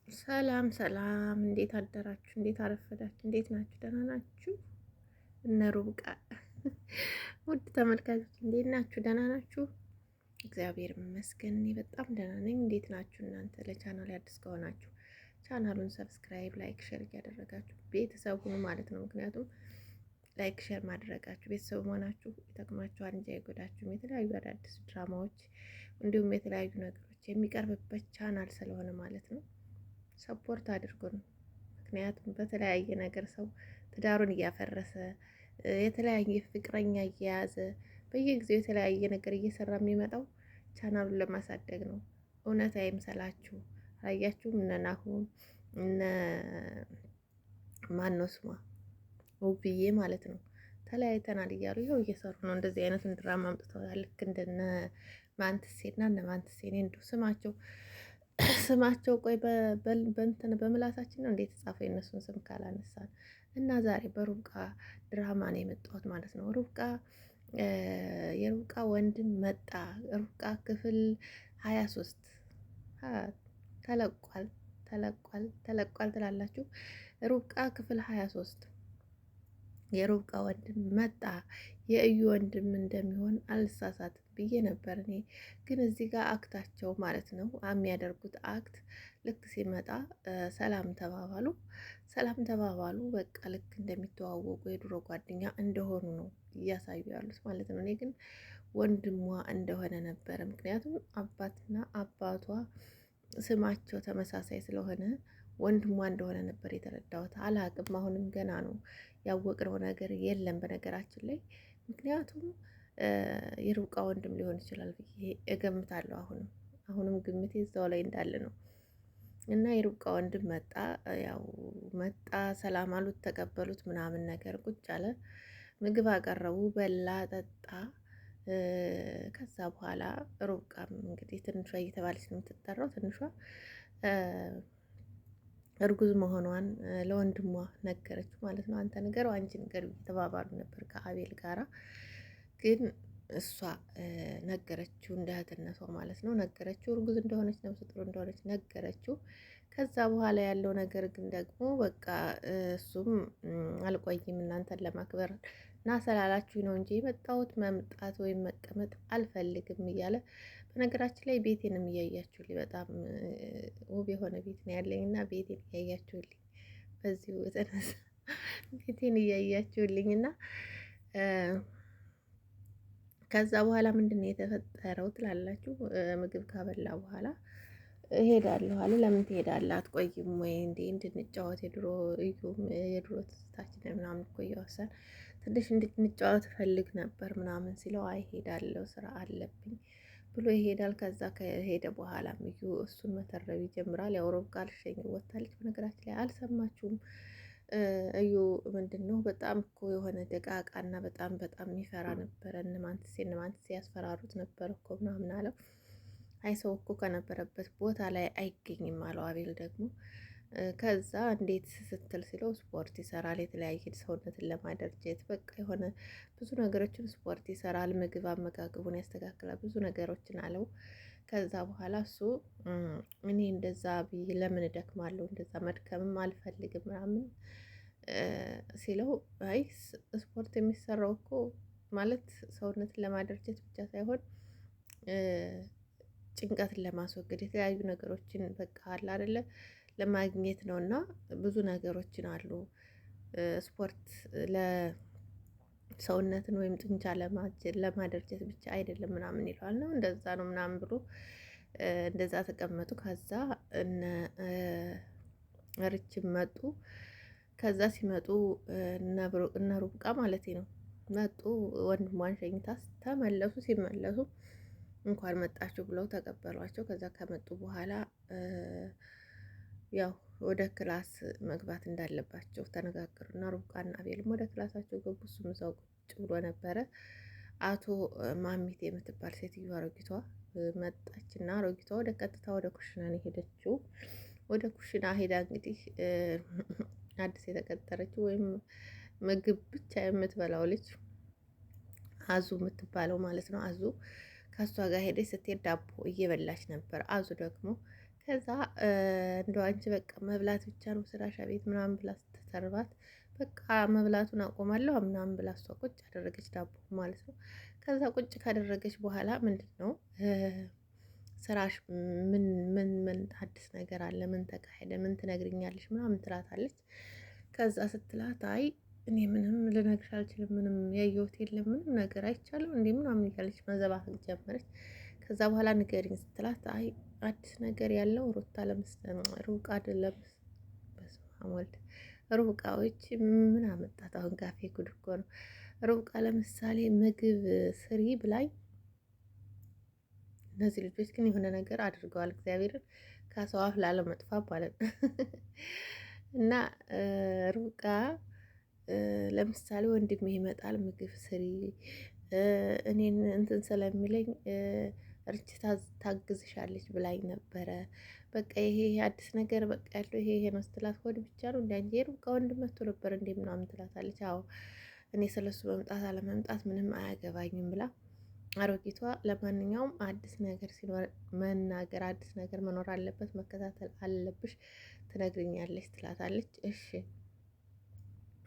ሰላም ሰላም፣ እንዴት አደራችሁ? እንዴት አረፈዳችሁ? እንዴት ናችሁ? ደህና ናችሁ? እነ ሩብቃ ውድ ተመልካቾች እንዴት ናችሁ? ደህና ናችሁ? እግዚአብሔር ይመስገን እኔ በጣም ደህና ነኝ። እንዴት ናችሁ እናንተ? ለቻናል አዲስ ከሆናችሁ ቻናሉን ሰብስክራይብ፣ ላይክ፣ ሼር እያደረጋችሁ ቤተሰብ ሁኑ ማለት ነው። ምክንያቱም ላይክ ሼር ማድረጋችሁ ቤተሰብ መሆናችሁ ይጠቅማችኋል እንጂ አይጎዳችሁም። የተለያዩ አዳዲስ ድራማዎች እንዲሁም የተለያዩ ነገሮች የሚቀርብበት ቻናል ስለሆነ ማለት ነው። ሰፖርት አድርጉን። ምክንያቱም በተለያየ ነገር ሰው ትዳሩን እያፈረሰ የተለያየ ፍቅረኛ እየያዘ በየጊዜው የተለያየ ነገር እየሰራ የሚመጣው ቻናሉን ለማሳደግ ነው። እውነት አይምሰላችሁ። አያችሁም? እነ ናሁም እነ ማን ነው ስሟ ውብዬ ማለት ነው ተለያይተናል እያሉ ይኸው እየሰሩ ነው። እንደዚህ አይነቱን ድራማ አምጥተዋል። ልክ እንደነ ማንትሴና እነ ማንትሴ እኔ እንደው ስማቸው ቆይ በእንትን በምላሳችን ነው እንዴት ጻፈው የእነሱን ስም ካላነሳን እና ዛሬ በሩብቃ ድራማ ነው የመጣሁት ማለት ነው። የሩብቃ ወንድም መጣ። ሩብቃ ክፍል 23 ተለቋል ተለቋል ትላላችሁ። ሩብቃ ክፍል 23 የሩብቃ ወንድም መጣ። የእዩ ወንድም እንደሚሆን አልሳሳትም ብዬ ነበር እኔ። ግን እዚህ ጋር አክታቸው ማለት ነው የሚያደርጉት አክት ልክ ሲመጣ ሰላም ተባባሉ። ሰላም ተባባሉ በቃ ልክ እንደሚተዋወቁ የድሮ ጓደኛ እንደሆኑ ነው እያሳዩ ያሉት ማለት ነው። እኔ ግን ወንድሟ እንደሆነ ነበረ። ምክንያቱም አባትና አባቷ ስማቸው ተመሳሳይ ስለሆነ ወንድሟ እንደሆነ ነበር የተረዳሁት። አላቅም አሁንም ገና ነው ያወቅነው ነገር የለም በነገራችን ላይ። ምክንያቱም የሩብቃ ወንድም ሊሆን ይችላል ብዬ እገምታለሁ። አሁንም ግምቴ እዛው ላይ እንዳለ ነው። እና የሩብቃ ወንድም መጣ። ያው መጣ፣ ሰላም አሉት፣ ተቀበሉት ምናምን ነገር ቁጭ አለ። ምግብ አቀረቡ፣ በላ ጠጣ። ከዛ በኋላ ሩብቃም እንግዲህ ትንሿ እየተባለች ነው የምትጠራው። ትንሿ እርጉዝ መሆኗን ለወንድሟ ነገረችው ማለት ነው። አንተ ንገረው፣ አንቺ ንገሪው እየተባባሉ ነበር ከአቤል ጋራ። ግን እሷ ነገረችው፣ እንደ እህትነቷ ማለት ነው ነገረችው። እርጉዝ እንደሆነች ነፍሰ ጡር እንደሆነች ነገረችው። ከዛ በኋላ ያለው ነገር ግን ደግሞ በቃ እሱም አልቆይም እናንተን ለማክበር እና ስላላችሁ ነው እንጂ የመጣሁት መምጣት ወይም መቀመጥ አልፈልግም እያለ በነገራችን ላይ ቤቴንም እያያችሁልኝ በጣም ውብ የሆነ ቤት ነው ያለኝ እና ቤቴን እያያችሁልኝ በዚሁ የተነሳ ቤቴን እያያችሁልኝ እና ከዛ በኋላ ምንድን ነው የተፈጠረው ትላላችሁ? ምግብ ካበላ በኋላ እሄዳለሁ አለ። ለምን ትሄዳለህ? አትቆይም ወይ እንዴ? እንድንጫወት የድሮ ትዝታችን ምናምን እኮ እያወሳን ትንሽ እንድንጫወት ፈልግ ነበር ምናምን ሲለው አይ እሄዳለሁ ስራ አለብኝ ብሎ ይሄዳል። ከዛ ከሄደ በኋላ እዩ እሱን መተረብ ይጀምራል። ያው ሩብቃ ልሸኝ ወታለች። በነገራችን ላይ አልሰማችሁም? እዩ ምንድን ነው በጣም እኮ የሆነ ደቃቃና በጣም በጣም የሚፈራ ነበረ። እነማንትሴ ያስፈራሩት ነበር እኮ ምናምን አለው። አይ ሰው እኮ ከነበረበት ቦታ ላይ አይገኝም አለው አቤል ደግሞ። ከዛ እንዴት ስትል ሲለው ስፖርት ይሰራል፣ የተለያየ ሰውነትን ለማደርጀት በቃ የሆነ ብዙ ነገሮችን ስፖርት ይሰራል፣ ምግብ አመጋገቡን ያስተካክላል፣ ብዙ ነገሮችን አለው። ከዛ በኋላ እሱ እኔ እንደዛ ብዬ ለምን እደክማለሁ? እንደዛ መድከምም አልፈልግም ምናምን ሲለው አይ ስፖርት የሚሰራው እኮ ማለት ሰውነትን ለማደርጀት ብቻ ሳይሆን ጭንቀትን ለማስወገድ የተለያዩ ነገሮችን በቃ አለ አይደለ ለማግኘት ነው። እና ብዙ ነገሮችን አሉ ስፖርት ለሰውነትን ወይም ጡንቻ ለማደርጀት ብቻ አይደለም ምናምን ይለዋል። ነው እንደዛ ነው ምናምን ብሎ እንደዛ ተቀመጡ። ከዛ ርችም መጡ። ከዛ ሲመጡ እነ ሩብቃ ማለት ነው መጡ። ወንድሟን ሸኝታ ተመለሱ። ሲመለሱ እንኳን መጣችሁ ብለው ተቀበሏቸው። ከዛ ከመጡ በኋላ ያው ወደ ክላስ መግባት እንዳለባቸው ተነጋገሩና ሩብቃና አቤልም ወደ ክላሳቸው ገቡ። እሱም እዛው ቁጭ ብሎ ነበረ። አቶ ማሚት የምትባል ሴትዮ አሮጊቷ መጣችና አሮጊቷ ወደ ቀጥታ ወደ ኩሽና ነው የሄደችው። ወደ ኩሽና ሄዳ እንግዲህ አዲስ የተቀጠረችው ወይም ምግብ ብቻ የምትበላው ልጅ አዙ የምትባለው ማለት ነው። አዙ ከእሷ ጋር ሄደች። ስትሄድ ዳቦ እየበላች ነበር። አዙ ደግሞ ከዛ እንደው አንቺ በቃ መብላት ብቻ ነው ስራሽ ቤት ምናምን ብላ ስትሰርባት በቃ መብላቱን አቆማለሁ ምናምን ብላ እሷ ቁጭ ያደረገች ዳቦ ማለት ነው። ከዛ ቁጭ ካደረገች በኋላ ምንድን ነው ስራሽ ምን ምን አዲስ ነገር አለ? ምን ተካሄደ? ምን ትነግሪኛለሽ? ምናምን ትላታለች። ከዛ ስትላት አይ እኔ ምንም ልነግርሽ አልችልም፣ ምንም ያየሁት የለም፣ ምንም ነገር አይቻልም እንዴ ምናምን እያለች መዘባበል ጀመረች። ከዛ በኋላ ንገሪኝ ስትላት አይ አዲስ ነገር ያለው ሩታ ሩቃ አይደለም። በስመ አብ ወልድ ሩቃዎች ምን አመጣት አሁን? ጋፌ ጉድ እኮ ነው። ሩቃ ለምሳሌ ምግብ ስሪ ብላኝ። እነዚህ ልጆች ግን የሆነ ነገር አድርገዋል። እግዚአብሔርን ከሰው አፍ ላለመጥፋት ማለት ነው። እና ሩቃ ለምሳሌ ወንድሜ ይመጣል ምግብ ስሪ እኔን እንትን ስለሚለኝ እርች ታግዝሻለች ብላኝ ነበረ። በቃ ይሄ አዲስ ነገር በቃ ያለው ይሄ ነው ስትላት ሆድ ብቻ ነው እንደ አንቺ ሩቃ ወንድም መጥቶ ነበር እንዴ ምናምን ትላታለች። አዎ እኔ ስለሱ መምጣት አለመምጣት ምንም አያገባኝም ብላ አሮጊቷ ለማንኛውም አዲስ ነገር ሲኖር መናገር አዲስ ነገር መኖር አለበት፣ መከታተል አለብሽ፣ ትነግርኛለች ትላታለች። እሺ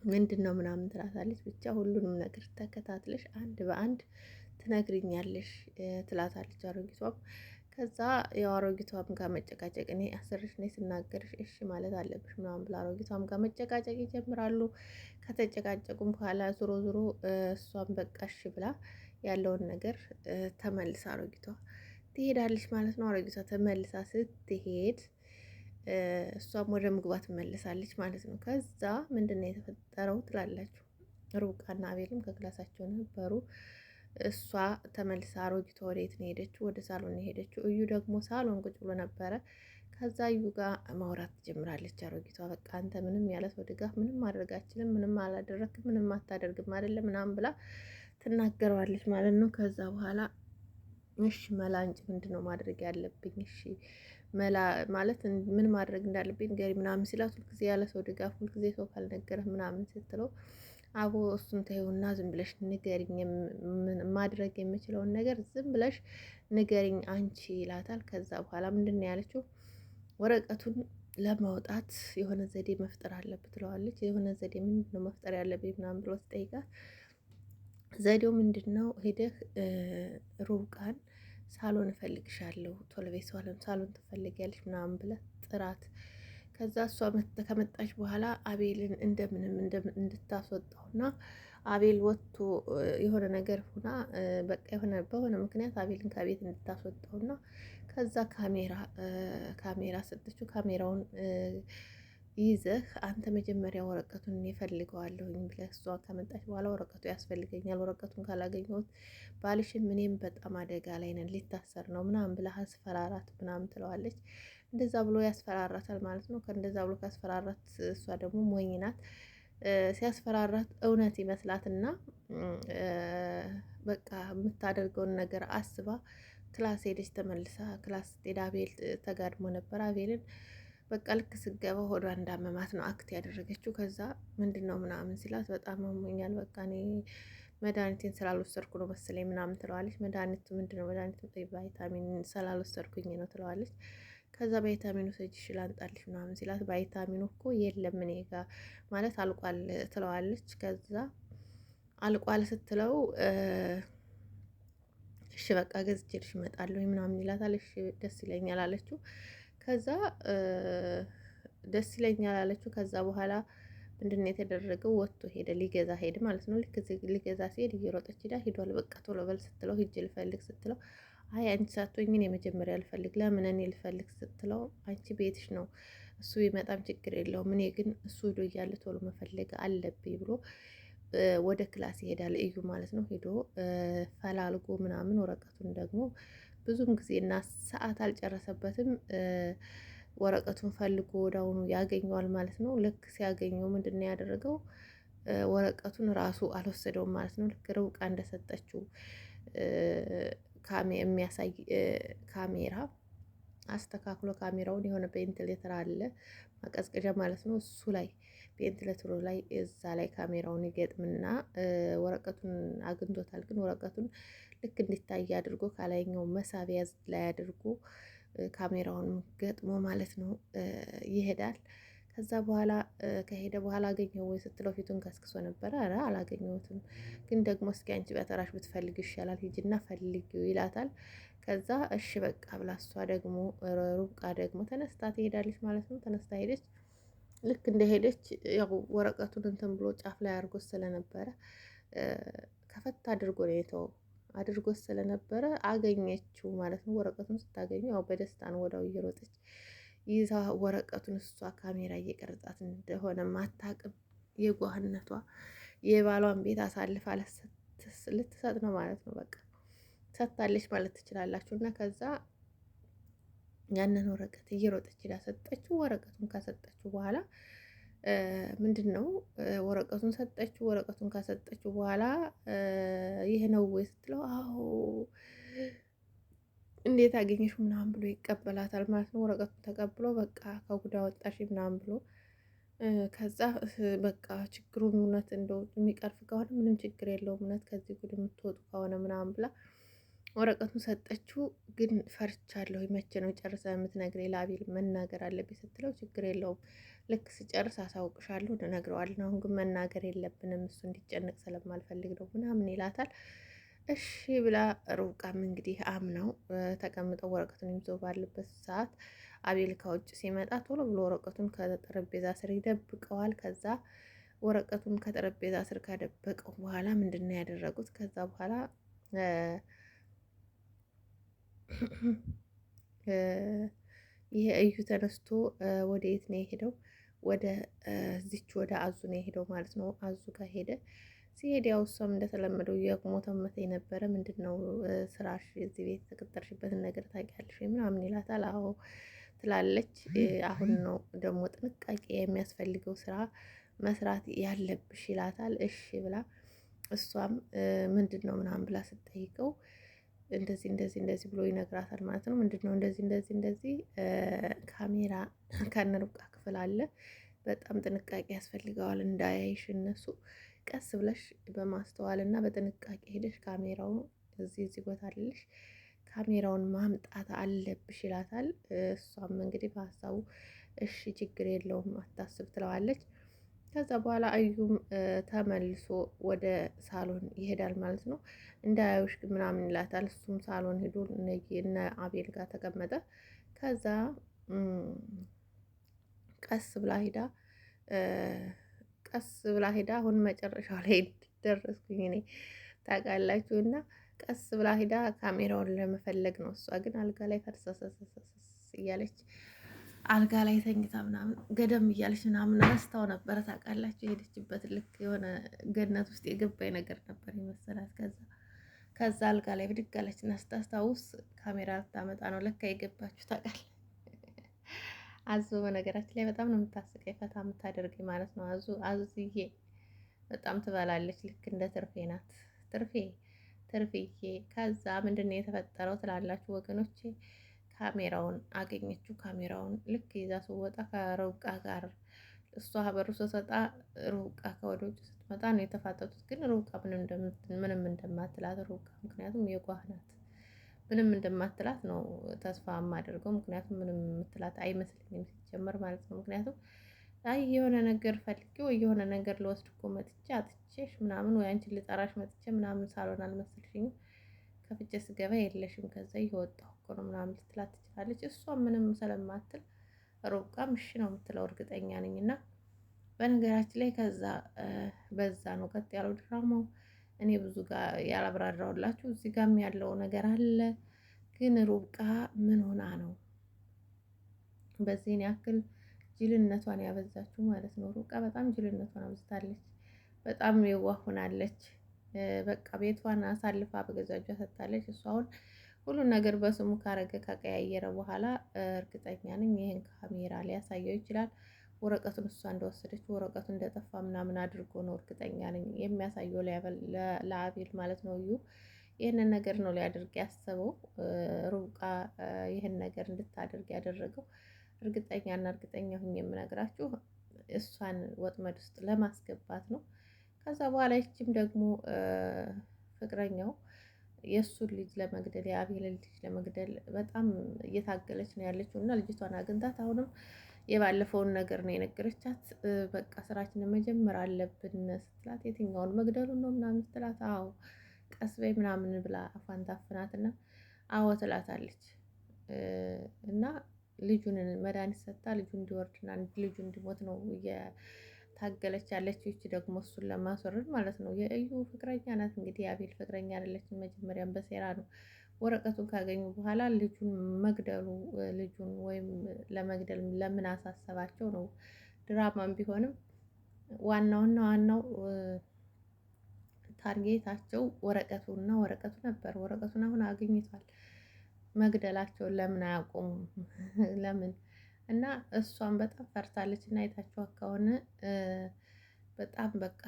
ምንድን ነው ምናምን ትላታለች። ብቻ ሁሉንም ነገር ተከታትለሽ አንድ በአንድ ትነግርኛለሽ ትላታለች አሮጊቷም። ከዛ ያው አሮጊቷም ጋር መጨቃጨቅ እኔ አስርሽ ነኝ ስናገርሽ እሺ ማለት አለብሽ ምናምን ብላ አሮጊቷም ጋር መጨቃጨቅ ይጀምራሉ። ከተጨቃጨቁም በኋላ ዞሮ ዞሮ እሷም በቃ እሺ ብላ ያለውን ነገር ተመልሳ አሮጊቷ ትሄዳለች ማለት ነው። አሮጊቷ ተመልሳ ስትሄድ እሷም ወደ ምግቧ ትመለሳለች ማለት ነው። ከዛ ምንድን ነው የተፈጠረው ትላላችሁ? ሩቃና አቤልም ከክላሳቸው ነበሩ። እሷ ተመልሳ አሮጊቷ ወዴት ነው የሄደችው? ወደ ሳሎን ነው የሄደችው። እዩ ደግሞ ሳሎን ቁጭ ብሎ ነበረ። ከዛ እዩ ጋር ማውራት ትጀምራለች አሮጊቷ። በቃ አንተ ምንም ያለ ሰው ድጋፍ ምንም ማድረግ አችልም፣ ምንም አላደረክም፣ ምንም አታደርግም አይደለም ምናምን ብላ ትናገረዋለች ማለት ነው። ከዛ በኋላ እሺ መላ አንቺ ምንድን ነው ማድረግ ያለብኝ? እሺ መላ ማለት ምን ማድረግ እንዳለብኝ ገሪ ምናምን ሲላት፣ ሁልጊዜ ያለ ሰው ድጋፍ ሁልጊዜ ሰው ካልነገረህ ምናምን ስትለው፣ አቦ እሱን ተይውና ዝም ብለሽ ንገሪኝ፣ ማድረግ የምችለውን ነገር ዝም ብለሽ ንገሪኝ አንቺ ይላታል። ከዛ በኋላ ምንድን ነው ያለችው? ወረቀቱን ለማውጣት የሆነ ዘዴ መፍጠር አለብህ ትለዋለች። የሆነ ዘዴ ምንድን ነው መፍጠር ያለብኝ ምናምን ብሎ ትጠይቃት። ዘዴው ምንድን ነው? ሄደህ ሩቃን ሳሎን እፈልግሻለሁ፣ ቶሎ ቤት ሳሎን ትፈልጊያለሽ ምናምን ብለህ ጥራት። ከዛ እሷ ከመጣች በኋላ አቤልን እንደምንም እንድታስወጣውና አቤል ወጥቶ የሆነ ነገር ሁና በቃ በሆነ ምክንያት አቤልን ከቤት እንድታስወጣውና ከዛ ካሜራ ሰጠችው። ካሜራውን ይዘህ አንተ መጀመሪያ ወረቀቱን እፈልገዋለሁኝ ብለህ እሷ ከመጣች በኋላ ወረቀቱ ያስፈልገኛል፣ ወረቀቱን ካላገኘሁት ባልሽም እኔም በጣም አደጋ ላይ ነን፣ ሊታሰር ነው ምናምን ብለህ አስፈራራት ምናምን ትለዋለች። እንደዛ ብሎ ያስፈራራታል ማለት ነው። ከእንደዛ ብሎ ካስፈራራት እሷ ደግሞ ሞኝ ናት። ሲያስፈራራት እውነት ይመስላትና በቃ የምታደርገውን ነገር አስባ ክላስ ሄደች። ተመልሳ ክላስ ሄዳ አቤል ተጋድሞ ነበር። አቤልን በቃ ልክ ስገባ ሆዷ እንዳመማት ነው አክት ያደረገችው። ከዛ ምንድን ነው ምናምን ሲላት በጣም አሞኛል፣ በቃ እኔ መድኃኒቴን ስላልወሰድኩ ነው መሰለኝ ምናምን ትለዋለች። መድኃኒት ምንድን ነው? መድኃኒት ቫይታሚን ስላልወሰድኩኝ ነው ትለዋለች። ከዛ ቫይታሚኑ ሰጅሽ ላንጣልሽ ምናምን ሲላት ቫይታሚኑ እኮ የለም እኔ ጋ ማለት አልቋል ትለዋለች። ከዛ አልቋል ስትለው እሺ በቃ ገዝቼልሽ እመጣለሁ ምናምን ይላታል። እሺ ደስ ይለኛል አለችው። ከዛ ደስ ይለኛል አለችው። ከዛ በኋላ ምንድን ነው የተደረገው? ወጥቶ ሄደ፣ ሊገዛ ሄደ ማለት ነው። ልክ ሊገዛ ሲሄድ እየሮጠች ሄዳ ሂዷል በቃ ቶሎ በል ስትለው ሂጅ ልፈልግ ስትለው አይ አንቺ ሳትሆኝ እኔ መጀመሪያ ልፈልግ። ለምን እኔ ልፈልግ ስትለው አንቺ ቤትሽ ነው፣ እሱ ቢመጣም ችግር የለውም፣ እኔ ግን እሱ ሂዶ እያለ ቶሎ መፈለግ አለብኝ ብሎ ወደ ክላስ ይሄዳል እዩ ማለት ነው። ሄዶ ፈላልጎ ምናምን ወረቀቱን ደግሞ ብዙም ጊዜና ሰዓት አልጨረሰበትም። ወረቀቱን ፈልጎ ወዳውኑ ያገኘዋል ማለት ነው። ልክ ሲያገኘው ምንድን ነው ያደረገው? ወረቀቱን ራሱ አልወሰደውም ማለት ነው። ልክ ርብቃ እንደሰጠችው የሚያሳይ ካሜራ አስተካክሎ ካሜራውን የሆነ ቬንትሌተር አለ ማቀዝቀዣ ማለት ነው። እሱ ላይ ቬንትሌተሩ ላይ እዛ ላይ ካሜራውን ይገጥምና ወረቀቱን አግኝቶታል። ግን ወረቀቱን ልክ እንዲታይ አድርጎ ካላይኛው መሳቢያ ላይ አድርጎ ካሜራውን ገጥሞ ማለት ነው ይሄዳል። ከዛ በኋላ ከሄደ በኋላ አገኘው ወይ ስትለው ፊቱን ከስክሶ ነበረ። ኧረ አላገኘሁትም፣ ግን ደግሞ እስኪ አንቺ በተራሽ ብትፈልግ ይሻላል ሂጂና ፈልጊው ይላታል። ከዛ እሺ በቃ ብላ እሷ ደግሞ ሩብቃ ደግሞ ተነስታ ትሄዳለች ማለት ነው። ተነስታ ሄደች። ልክ እንደሄደች ያው ወረቀቱን እንትን ብሎ ጫፍ ላይ አድርጎ ስለነበረ ከፈት አድርጎ ነው የተወው። አድርጎ ስለነበረ አገኘችው ማለት ነው። ወረቀቱን ስታገኘው ያው በደስታ ነው ወዳው እየሮጠች ይዛ ወረቀቱን እሷ ካሜራ እየቀረጻት እንደሆነ ማታቅም የጓህነቷ የባሏን ቤት አሳልፋ ልትሰጥ ነው ማለት ነው። በቃ ሰጥታለች ማለት ትችላላችሁ። እና ከዛ ያንን ወረቀት እየሮጠች ሄዳ ሰጠችው። ወረቀቱን ካሰጠችው በኋላ ምንድን ነው ወረቀቱን ሰጠችው። ወረቀቱን ካሰጠችው በኋላ ይህ ነው ወይ ስትለው አዎ እንዴት አገኘሽ ምናምን ብሎ ይቀበላታል ማለት ነው። ወረቀቱን ተቀብሎ በቃ ከጉዳ ወጣሽ ምናምን ብሎ ከዛ በቃ ችግሩን እውነት እንደው የሚቀርፍ ከሆነ ምንም ችግር የለውም እውነት ከዚህ ጉድ የምትወጡ ከሆነ ምናምን ብላ ወረቀቱን ሰጠችው። ግን ፈርቻለሁ፣ መቼ ነው ጨርሰ የምትነግረኝ? ለአቤል መናገር አለብኝ ስትለው ችግር የለውም ልክ ስጨርስ አሳውቅሻለሁ እነግረዋለሁ፣ አሁን ግን መናገር የለብንም እሱ እንዲጨነቅ ስለማልፈልግ ነው ምናምን ይላታል። እሺ ብላ ሩብቃም እንግዲህ አምነው ተቀምጠው ወረቀቱን ይዞ ባለበት ሰዓት አቤል ከውጭ ሲመጣ ቶሎ ብሎ ወረቀቱን ከጠረጴዛ ስር ይደብቀዋል። ከዛ ወረቀቱን ከጠረጴዛ ስር ካደበቀው በኋላ ምንድን ነው ያደረጉት? ከዛ በኋላ ይሄ እዩ ተነስቶ ወደ የት ነው የሄደው? ወደ እዚች ወደ አዙ ነው የሄደው ማለት ነው። አዙ ጋር ሄደ። ሲሄድ ያው እሷም እንደተለመደው እያቁሞተመተ ነበረ። ምንድን ነው ስራሽ? እዚህ ቤት የተቀጠርሽበትን ነገር ታውቂያለሽ ምናምን ይላታል። አዎ ትላለች። አሁን ነው ደግሞ ጥንቃቄ የሚያስፈልገው ስራ መስራት ያለብሽ ይላታል። እሺ ብላ እሷም ምንድን ነው ምናምን ብላ ስትጠይቀው እንደዚህ እንደዚህ እንደዚህ ብሎ ይነግራታል ማለት ነው። ምንድን ነው እንደዚህ እንደዚህ እንደዚህ ካሜራ ከነ ሩብቃ ክፍል አለ፣ በጣም ጥንቃቄ ያስፈልገዋል እንዳያይሽ እነሱ፣ ቀስ ብለሽ በማስተዋል እና በጥንቃቄ ሄደሽ ካሜራውን እዚህ ቦታ አለሽ ካሜራውን ማምጣት አለብሽ ይላታል። እሷም እንግዲህ በሀሳቡ እሺ ችግር የለውም አታስብ ትለዋለች። ከዛ በኋላ እዩም ተመልሶ ወደ ሳሎን ይሄዳል ማለት ነው። እንዳያዩሽ ምናምን ይላታል። እሱም ሳሎን ሄዶ እነ አቤል ጋር ተቀመጠ። ከዛ ቀስ ብላ ሄዳ አሁን መጨረሻው ላይ ደረስኩኝ እኔ ታውቃላችሁ። እና ቀስ ብላ ሄዳ ካሜራውን ለመፈለግ ነው። እሷ ግን አልጋ ላይ ፈርሰሰሰሰስ እያለች አልጋ ላይ ተኝታ ምናምን ገደም እያለች ምናምን ረስታው ነበረ ታውቃላችሁ። የሄደችበት ልክ የሆነ ገነት ውስጥ የገባኝ ነገር ነበር የመሰላት። ከዛ አልጋ ላይ ብድግ አለች እና ስታስታውስ ካሜራ ልታመጣ ነው ለካ የገባችሁ ታውቃለች። አዙ በነገራችን ላይ በጣም ነው የምታስቀኝ ፈታ የምታደርገኝ ማለት ነው። አዙዬ በጣም ትበላለች። ልክ እንደ ትርፌ ናት። ትርፌዬ። ከዛ ምንድን ነው የተፈጠረው ትላላችሁ ወገኖቼ? ካሜራውን አገኘችው። ካሜራውን ልክ ይዛ ስወጣ ከሩብቃ ጋር እሷ ሀበሩ ስትወጣ ሩብቃ ከወደ ውጭ ስትመጣ ነው የተፋጠጡት። ግን ሩብቃ ምንም እንደማትላት ሩብቃ ምክንያቱም የጓህ ናት፣ ምንም እንደማትላት ነው ተስፋ የማደርገው። ምክንያቱም ምንም የምትላት አይመስለኝም ሲጀመር ማለት ነው። ምክንያቱም አይ የሆነ ነገር ፈልጌ ወይ የሆነ ነገር ልወስድ እኮ መጥቼ አጥቼሽ ምናምን ወይ አንቺን ልጠራሽ መጥቼ ምናምን ሳልሆን አልመሰልሽኝም ከፍቼ ስገባ የለሽም ከዛ እየወጣሁ እኮ ነው ምናምን ልትላት ትችላለች። እሷ ምንም ስለማትል ሩብቃም እሺ ነው የምትለው እርግጠኛ ነኝ። እና በነገራችን ላይ ከዛ በዛ ነው ቀጥ ያለው ድራማው። እኔ ብዙ ጋር ያላብራራውላችሁ እዚህ ጋርም ያለው ነገር አለ። ግን ሩብቃ ምን ሆና ነው በዚህን ያክል ጅልነቷን ያበዛችው ማለት ነው? ሩብቃ በጣም ጅልነቷን አብዝታለች። በጣም የዋህ ሆናለች። በቃ ቤቷን አሳልፋ በገዛ እጇ ሰጥታለች። እሷ አሁን ሁሉን ነገር በስሙ ካረገ ከቀያየረ በኋላ እርግጠኛ ነኝ ይህን ካሜራ ሊያሳየው ይችላል። ወረቀቱን እሷ እንደወሰደች ወረቀቱ እንደጠፋ ምናምን አድርጎ ነው እርግጠኛ ነኝ የሚያሳየው ለአቤል ማለት ነው። እዩ ይህንን ነገር ነው ሊያደርግ ያሰበው። ሩብቃ ይህን ነገር እንድታደርግ ያደረገው እርግጠኛ ሁኝ የምነግራችሁ እሷን ወጥመድ ውስጥ ለማስገባት ነው። ከዛ በኋላ ይችም ደግሞ ፍቅረኛው የእሱን ልጅ ለመግደል የአቤልን ልጅ ለመግደል በጣም እየታገለች ነው ያለችው እና ልጅቷን አግኝታት አሁንም የባለፈውን ነገር ነው የነገረቻት። በቃ ስራችንን መጀመር አለብን ስትላት የትኛውን መግደሉን ነው ምናምን ስትላት አዎ ቀስ በይ ምናምን ብላ አፏን ታፍናትና አዎ ትላታለች። እና ልጁን መድኃኒት ሰጥታ ልጁ እንዲወርድና ልጁ እንዲሞት ነው እየታገለች ያለችው። ይቺ ደግሞ እሱን ለማስወረድ ማለት ነው። የእዩ ፍቅረኛ ናት እንግዲህ የአቤል ፍቅረኛ አይደለችም። መጀመሪያም በሴራ ነው ወረቀቱን ካገኙ በኋላ ልጁን መግደሉ ልጁን ወይም ለመግደል ለምን አሳሰባቸው ነው። ድራማም ቢሆንም ዋናውና ዋናው ታርጌታቸው ወረቀቱና ወረቀቱ ነበር። ወረቀቱን አሁን አግኝቷል። መግደላቸውን ለምን አያውቁም? ለምን እና እሷን በጣም ፈርታለች። እና አይታችኋት ከሆነ በጣም በቃ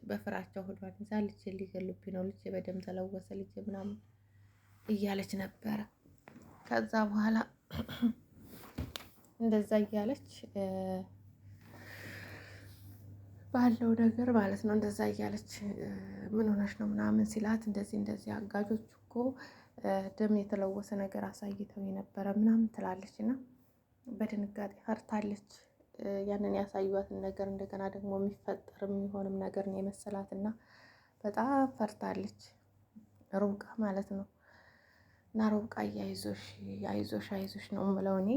በፍራቸው ሆዷን ይዛ ልጅ ሊገሉብኝ ነው፣ ልጅ በደም ተለወሰ፣ ልጅ ምናምን እያለች ነበረ። ከዛ በኋላ እንደዛ እያለች ባለው ነገር ማለት ነው። እንደዛ እያለች ምን ሆነሽ ነው ምናምን ሲላት እንደዚህ እንደዚህ አጋጆች እኮ ደም የተለወሰ ነገር አሳይተው የነበረ ምናምን ትላለች። እና በድንጋጤ ፈርታለች። ያንን ያሳዩትን ነገር እንደገና ደግሞ የሚፈጠር የሚሆንም ነገር ነው የመሰላት እና በጣም ፈርታለች። ሩብቃ ማለት ነው። እና ሩብቃ አይዞሽ አይዞሽ አይዞሽ ነው የምለው እኔ።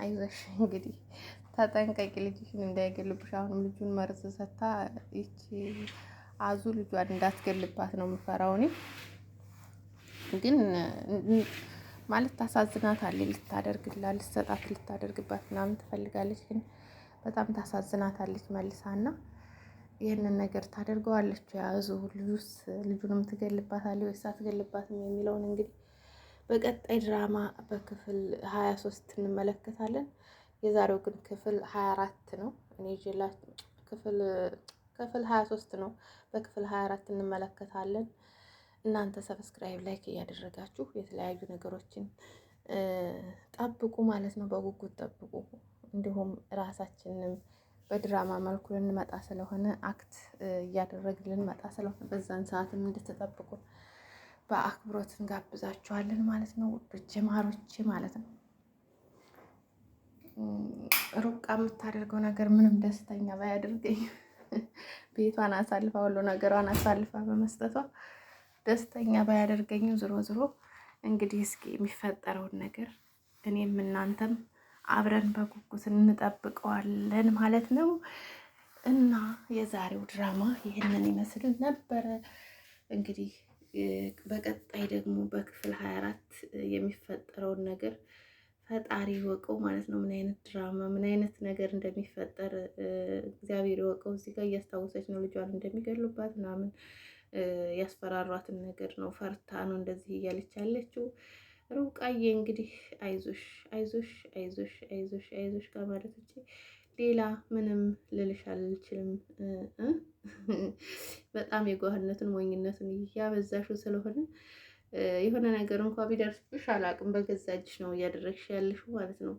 አይዞሽ እንግዲህ ተጠንቀቂ፣ ልጅሽን እንዳይገልብሽ። አሁንም ልጁን መርዝ ሰታ ይቺ አዙ ልጇን እንዳትገልባት ነው የምፈራው እኔ። ግን ማለት ታሳዝናታለች። ልታደርግላት ልትሰጣት ልታደርግባት ምናምን ትፈልጋለች። ግን በጣም ታሳዝናታለች መልሳና ይህንን ነገር ታደርገዋለች። ያዙ ልጁስ ልጁንም ትገልባታለች ወይስ አትገልባትም የሚለውን እንግዲህ በቀጣይ ድራማ በክፍል 23 እንመለከታለን። የዛሬው ግን ክፍል 24 ነው። እኔ ይዤላችሁ ክፍል 23 ነው። በክፍል 24 እንመለከታለን። እናንተ ሰብስክራይብ ላይክ እያደረጋችሁ የተለያዩ ነገሮችን ጠብቁ ማለት ነው። በጉጉት ጠብቁ። እንዲሁም ራሳችንንም በድራማ መልኩ ልንመጣ ስለሆነ አክት እያደረግን ልንመጣ ስለሆነ በዛን ሰዓትም እንድትጠብቁ በአክብሮት እንጋብዛችኋለን ማለት ነው። ውዶቼ ማሮቼ ማለት ነው። ሩብቃ የምታደርገው ነገር ምንም ደስተኛ ባያደርገኝ ቤቷን አሳልፋ ሁሉ ነገሯን አሳልፋ በመስጠቷ ደስተኛ ባያደርገኝም ዝሮ ዝሮ እንግዲህ እስኪ የሚፈጠረውን ነገር እኔም እናንተም አብረን በጉጉት እንጠብቀዋለን ማለት ነው። እና የዛሬው ድራማ ይህንን ይመስል ነበረ። እንግዲህ በቀጣይ ደግሞ በክፍል 24 የሚፈጠረውን ነገር ፈጣሪ ይወቀው ማለት ነው። ምን አይነት ድራማ ምን አይነት ነገር እንደሚፈጠር እግዚአብሔር ይወቀው። እዚህ ጋር እያስታወሰች ነው ልጇን እንደሚገሉባት ምናምን ያስፈራሯትን ነገር ነው። ፈርታ ነው እንደዚህ እያለች ያለችው። ሩብቃዬ እንግዲህ አይዞሽ አይዞሽ አይዞሽ አይዞሽ አይዞሽ ከማለት ውጪ ሌላ ምንም ልልሽ አልችልም። በጣም የጓህነትን ሞኝነትን እያበዛሽው ስለሆነ የሆነ ነገር እንኳን ቢደርስብሽ አላቅም በገዛ እጅሽ ነው እያደረግሽ ያለሽው ማለት ነው።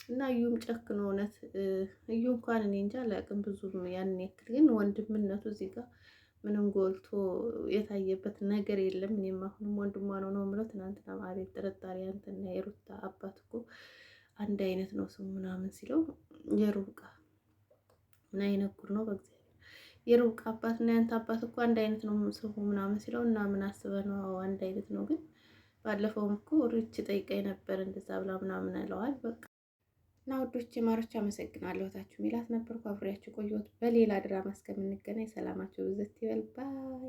እና እዩም ጨክኖ እውነት እዩ እንኳን እኔ እንጃ አላቅም ብዙም ያንን ያክል ግን ወንድምነቱ እዚህ ጋር ምንም ጎልቶ የታየበት ነገር የለም። እኔም አሁንም ወንድሟ ነው የምለው። ትናንትና አቤት ጥርጣሬ አንተና የሩታ አባት እኮ አንድ አይነት ነው ስሙ ምናምን ሲለው የሩብቃ ምን አይነት ጉድ ነው በእግዚአብሔር። የሩብቃ አባት እና ያንተ አባት እኮ አንድ አይነት ነው ስሙ ምናምን ሲለው እና ምን አስበህ ነው አንድ አይነት ነው። ግን ባለፈውም እኮ ሪች ጠይቀኝ ነበር እንደዛ ብላ ምናምን አለዋል። በቃ እና ውዶቼ ማሮች አመሰግናለሁ። ታችሁ ሚላት ነበርኩ አብሬያችሁ ቆየሁት። በሌላ ድራማ እስከምንገናኝ ሰላማችሁ ብዘት ይበል ባይ